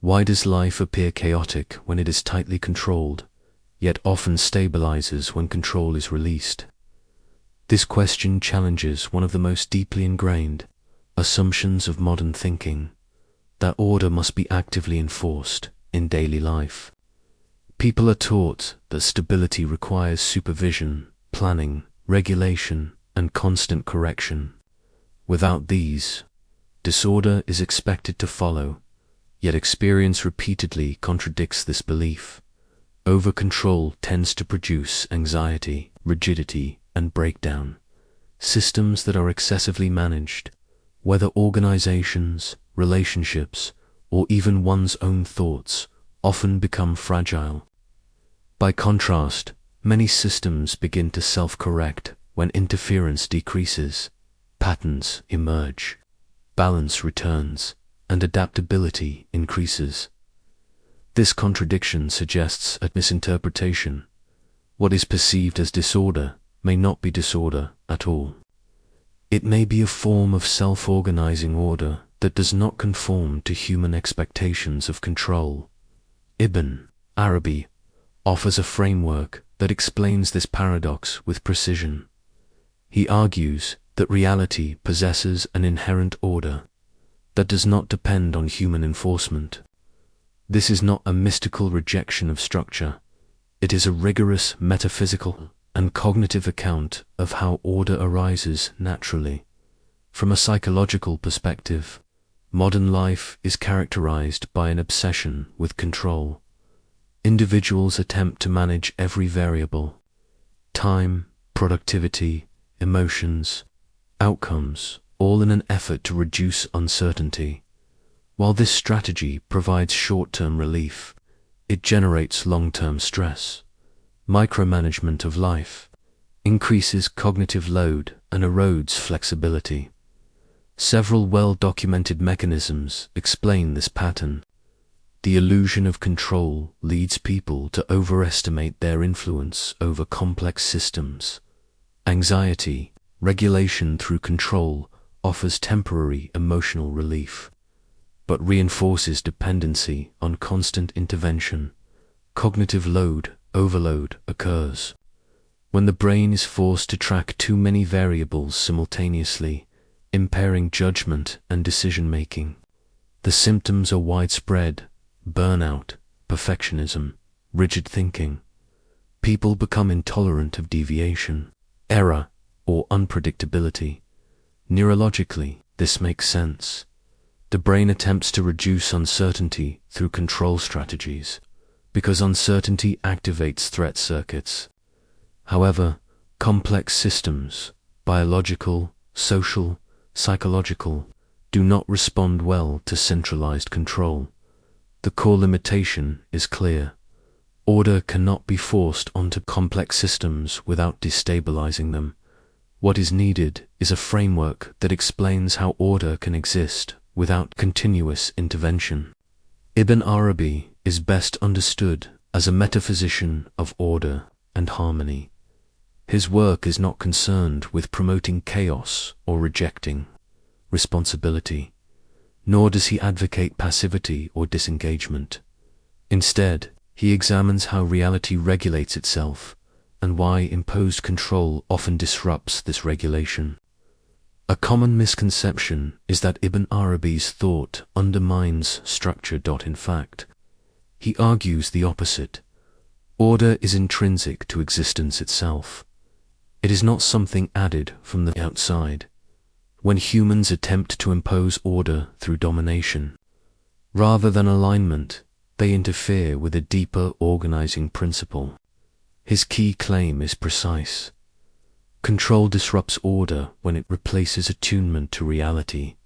Why does life appear chaotic when it is tightly controlled, yet often stabilizes when control is released? This question challenges one of the most deeply ingrained assumptions of modern thinking, that order must be actively enforced in daily life. People are taught that stability requires supervision, planning, regulation, and constant correction. Without these, disorder is expected to follow, yet experience repeatedly contradicts this belief. Over-control tends to produce anxiety, rigidity, and breakdown. Systems that are excessively managed, whether organizations, relationships, or even one's own thoughts, often become fragile. By contrast, many systems begin to self-correct when interference decreases, patterns emerge, balance returns, and adaptability increases. This contradiction suggests a misinterpretation. What is perceived as disorder may not be disorder at all. It may be a form of self-organizing order that does not conform to human expectations of control. Ibn Arabi offers a framework that explains this paradox with precision. He argues that reality possesses an inherent order that does not depend on human enforcement. This is not a mystical rejection of structure. It is a rigorous metaphysical and cognitive account of how order arises naturally. From a psychological perspective, modern life is characterized by an obsession with control. Individuals attempt to manage every variable: time, productivity, emotions, outcomes, all in an effort to reduce uncertainty. While this strategy provides short-term relief, it generates long-term stress. Micromanagement of life increases cognitive load and erodes flexibility. Several well-documented mechanisms explain this pattern. The illusion of control leads people to overestimate their influence over complex systems. Anxiety, regulation through control, offers temporary emotional relief, but reinforces dependency on constant intervention. Cognitive load overload occurs when the brain is forced to track too many variables simultaneously, impairing judgment and decision-making. The symptoms are widespread: burnout, perfectionism, rigid thinking. People become intolerant of deviation, error, or unpredictability. Neurologically, this makes sense. The brain attempts to reduce uncertainty through control strategies, because uncertainty activates threat circuits. However, complex systems, biological, social, psychological, do not respond well to centralized control. The core limitation is clear. Order cannot be forced onto complex systems without destabilizing them. What is needed is a framework that explains how order can exist without continuous intervention. Ibn Arabi is best understood as a metaphysician of order and harmony. His work is not concerned with promoting chaos or rejecting responsibility, nor does he advocate passivity or disengagement. Instead, he examines how reality regulates itself and why imposed control often disrupts this regulation. A common misconception is that Ibn Arabi's thought undermines structure. In fact, he argues the opposite. Order is intrinsic to existence itself. It is not something added from the outside. When humans attempt to impose order through domination, rather than alignment, they interfere with a deeper organizing principle. His key claim is precise. Control disrupts order when it replaces attunement to reality.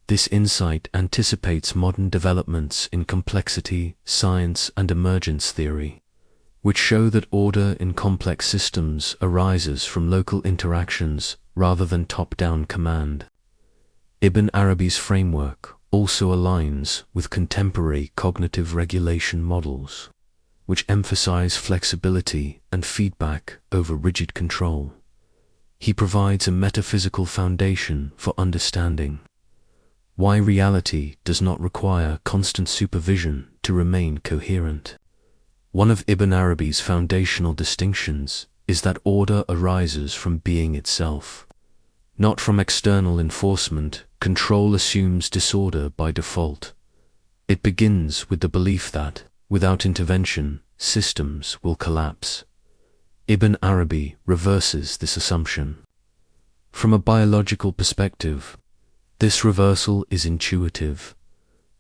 This insight anticipates modern developments in complexity, science, and emergence theory, which show that order in complex systems arises from local interactions rather than top-down command. Ibn Arabi's framework also aligns with contemporary cognitive regulation models, which emphasize flexibility and feedback over rigid control. He provides a metaphysical foundation for understanding Why reality does not require constant supervision to remain coherent. One of Ibn Arabi's foundational distinctions is that order arises from being itself. Not from external enforcement, control assumes disorder by default. It begins with the belief that, without intervention, systems will collapse. Ibn Arabi reverses this assumption. From a biological perspective, this reversal is intuitive.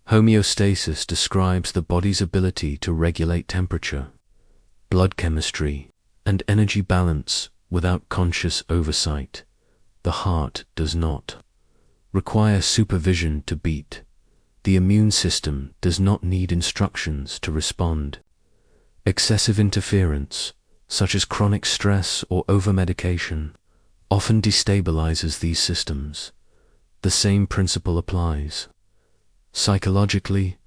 Homeostasis describes the body's ability to regulate temperature, blood chemistry, and energy balance without conscious oversight. The heart does not require supervision to beat. The immune system does not need instructions to respond. Excessive interference, such as chronic stress or overmedication, often destabilizes these systems. The same principle applies. Psychologically,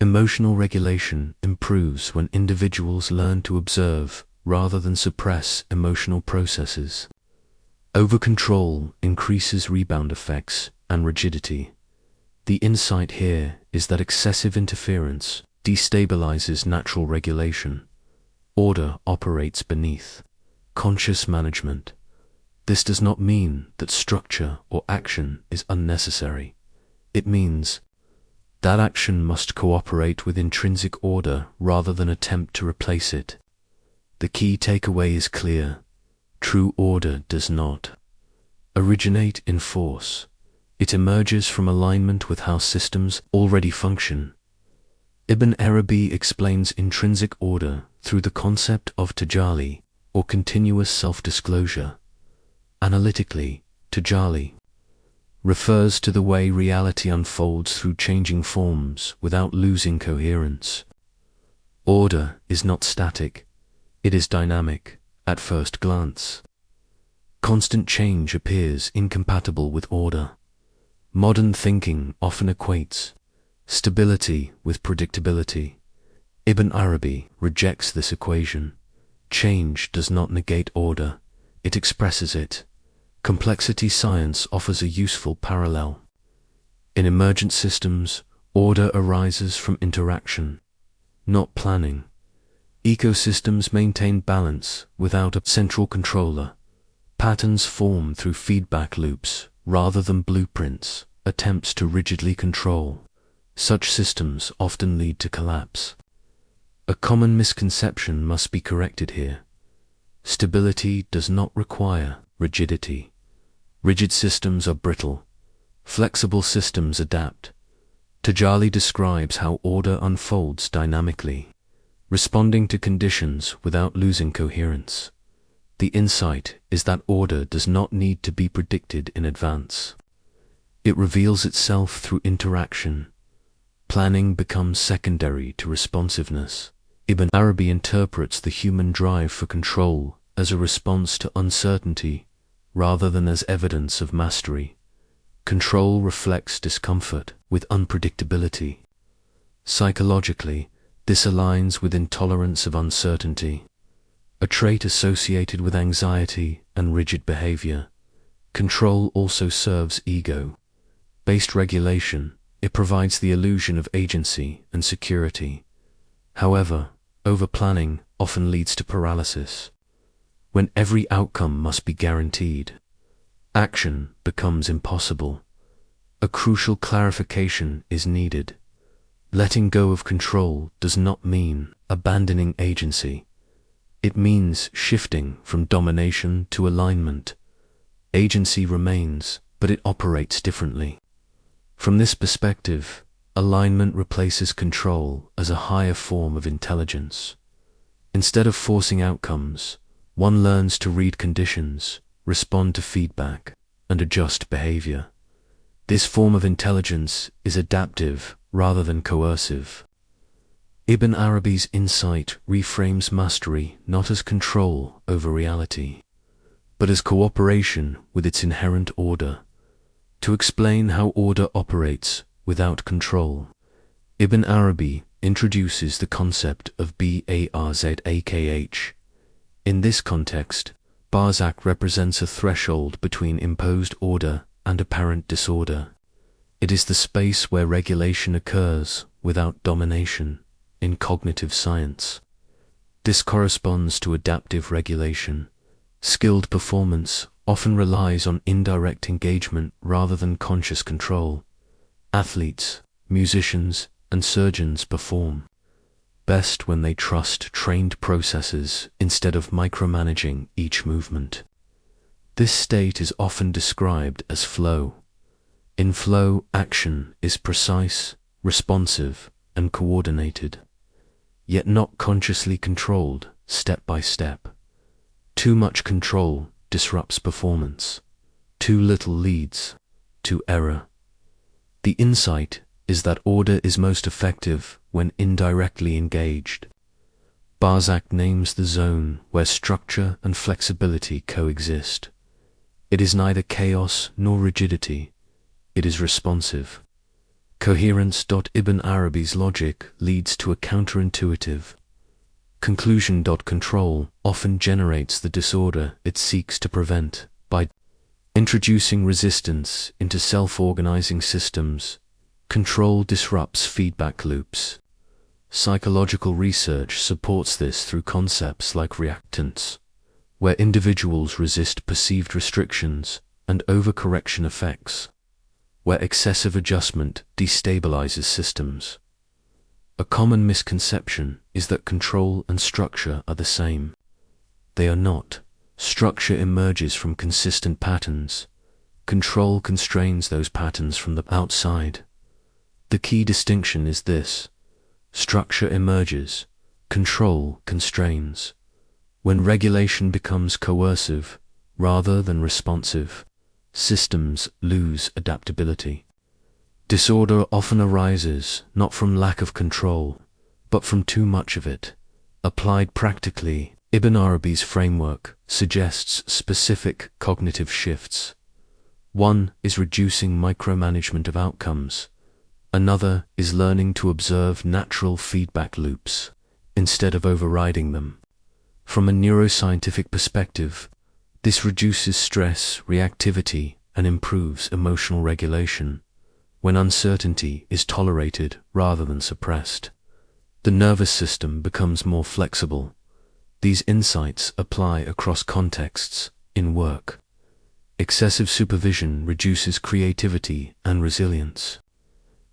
emotional regulation improves when individuals learn to observe rather than suppress emotional processes. Over-control increases rebound effects and rigidity. The insight here is that excessive interference destabilizes natural regulation. Order operates beneath conscious management. This does not mean that structure or action is unnecessary. It means that action must cooperate with intrinsic order rather than attempt to replace it. The key takeaway is clear. True order does not originate in force. It emerges from alignment with how systems already function. Ibn Arabi explains intrinsic order through the concept of tajalli, or continuous self-disclosure. Analytically, tajalli refers to the way reality unfolds through changing forms without losing coherence. Order is not static, it is dynamic at first glance. Constant change appears incompatible with order. Modern thinking often equates stability with predictability. Ibn Arabi rejects this equation. Change does not negate order, it expresses it. Complexity science offers a useful parallel. In emergent systems, order arises from interaction, not planning. Ecosystems maintain balance without a central controller. Patterns form through feedback loops rather than blueprints, attempts to rigidly control. Such systems often lead to collapse. A common misconception must be corrected here. Stability does not require rigidity. Rigid systems are brittle. Flexible systems adapt. Tajalli describes how order unfolds dynamically, responding to conditions without losing coherence. The insight is that order does not need to be predicted in advance. It reveals itself through interaction. Planning becomes secondary to responsiveness. Ibn Arabi interprets the human drive for control as a response to uncertainty rather than as evidence of mastery. Control reflects discomfort with unpredictability. Psychologically, this aligns with intolerance of uncertainty, a trait associated with anxiety and rigid behavior. Control also serves ego-based regulation. It provides the illusion of agency and security. However, over-planning often leads to paralysis. When every outcome must be guaranteed, action becomes impossible. A crucial clarification is needed. Letting go of control does not mean abandoning agency. It means shifting from domination to alignment. Agency remains, but it operates differently. From this perspective, alignment replaces control as a higher form of intelligence. Instead of forcing outcomes, one learns to read conditions, respond to feedback, and adjust behavior. This form of intelligence is adaptive rather than coercive. Ibn Arabi's insight reframes mastery not as control over reality, but as cooperation with its inherent order. To explain how order operates without control, Ibn Arabi introduces the concept of barzakh. In this context, barzakh represents a threshold between imposed order and apparent disorder. It is the space where regulation occurs without domination in cognitive science. This corresponds to adaptive regulation. Skilled performance often relies on indirect engagement rather than conscious control. Athletes, musicians, and surgeons perform best when they trust trained processes instead of micromanaging each movement. This state is often described as flow. In flow, action is precise, responsive, and coordinated, yet not consciously controlled step by step. Too much control disrupts performance. Too little leads to error. The insight is that order is most effective when indirectly engaged. Balzac names the zone where structure and flexibility coexist. It is neither chaos nor rigidity. It is responsive. Coherence. Ibn Arabi's logic leads to a counterintuitive conclusion. Control often generates the disorder it seeks to prevent by introducing resistance into self-organizing systems. Control disrupts feedback loops. Psychological research supports this through concepts like reactance, where individuals resist perceived restrictions, and overcorrection effects, where excessive adjustment destabilizes systems. A common misconception is that control and structure are the same. They are not. Structure emerges from consistent patterns. Control constrains those patterns from the outside. The key distinction is this: structure emerges, control constrains. When regulation becomes coercive rather than responsive, systems lose adaptability. Disorder often arises not from lack of control, but from too much of it. Applied practically, Ibn Arabi's framework suggests specific cognitive shifts. One is reducing micromanagement of outcomes. Another is learning to observe natural feedback loops instead of overriding them. From a neuroscientific perspective, this reduces stress, reactivity, and improves emotional regulation when uncertainty is tolerated rather than suppressed. The nervous system becomes more flexible. These insights apply across contexts in work. Excessive supervision reduces creativity and resilience.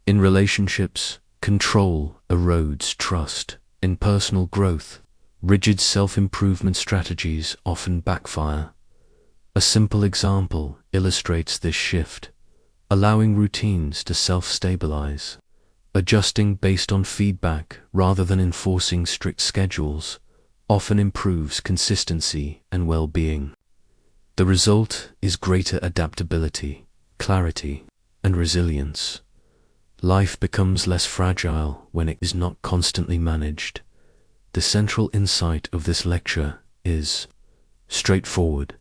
In relationships, control erodes trust. In personal growth, rigid self-improvement strategies often backfire. A simple example illustrates this shift: allowing routines to self-stabilize. Adjusting based on feedback rather than enforcing strict schedules often improves consistency and well-being. The result is greater adaptability, clarity, and resilience. Life becomes less fragile when it is not constantly managed. The central insight of this lecture is straightforward.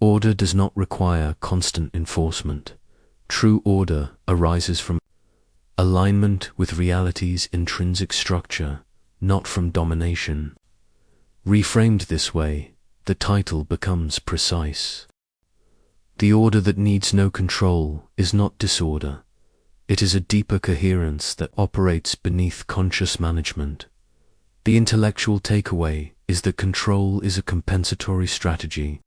Order does not require constant enforcement. True order arises from alignment with reality's intrinsic structure, not from domination. Reframed this way, the title becomes precise. The order that needs no control is not disorder. It is a deeper coherence that operates beneath conscious management. The intellectual takeaway is that control is a compensatory strategy,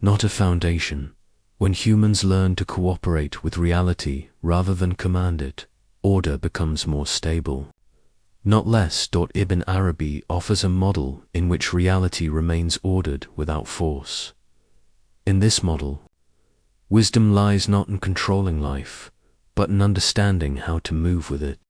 not a foundation. When humans learn to cooperate with reality rather than command it, order becomes more stable, not less. Ibn Arabi offers a model in which reality remains ordered without force. In this model, wisdom lies not in controlling life, but in understanding how to move with it.